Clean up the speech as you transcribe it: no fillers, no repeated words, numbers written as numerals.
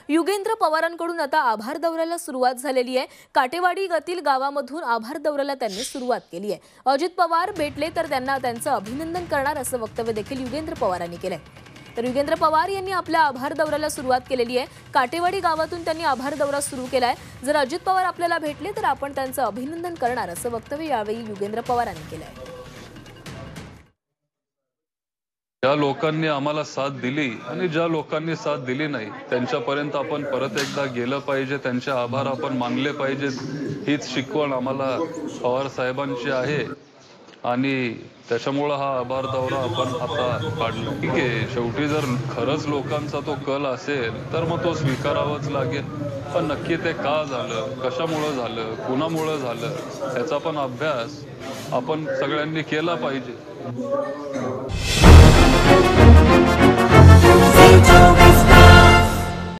युगेंद्र पवारांकडून आता आभार दौऱ्याला सुरुवात झालेली आहे। काटेवाडी गतील गावामधून आभार दौऱ्याला त्यांनी सुरुवात केली आहे। अजित पवार भेटले तर त्यांना त्यांचं अभिनंदन करणार असं वक्तव्य देखील युगेंद्र पवारांनी केलंय। तर युगेंद्र पवार यांनी आपल्या आभार दौऱ्याला सुरुवात केलेली आहे। काटेवाडी गावातून त्यांनी आभार दौरा सुरू केलाय। जर अजित पवार आपल्याला भेटले तर आपण त्यांचं अभिनंदन करणार असं वक्तव्य यावेळी युगेंद्र पवारांनी केलंय। ज्या लोकांनी आम्हाला साथ दिली आणि ज्या लोकांनी साथ दिली नाही त्यांच्यापर्यंत आपण परत एकदा गेलं पाहिजे, त्यांचे आभार आपण मानले पाहिजेत। हीच शिकवण आम्हाला पवार साहेबांची आहे आणि त्याच्यामुळे हा आभार दौरा आपण आता काढला। ठीक आहे, शेवटी जर खरंच लोकांचा तो कल असेल तर मग तो स्वीकारावाच लागेल। पण नक्की ते का झालं, कशामुळे झालं, कुणामुळे झालं याचा पण अभ्यास आपण सगळ्यांनी केला पाहिजे।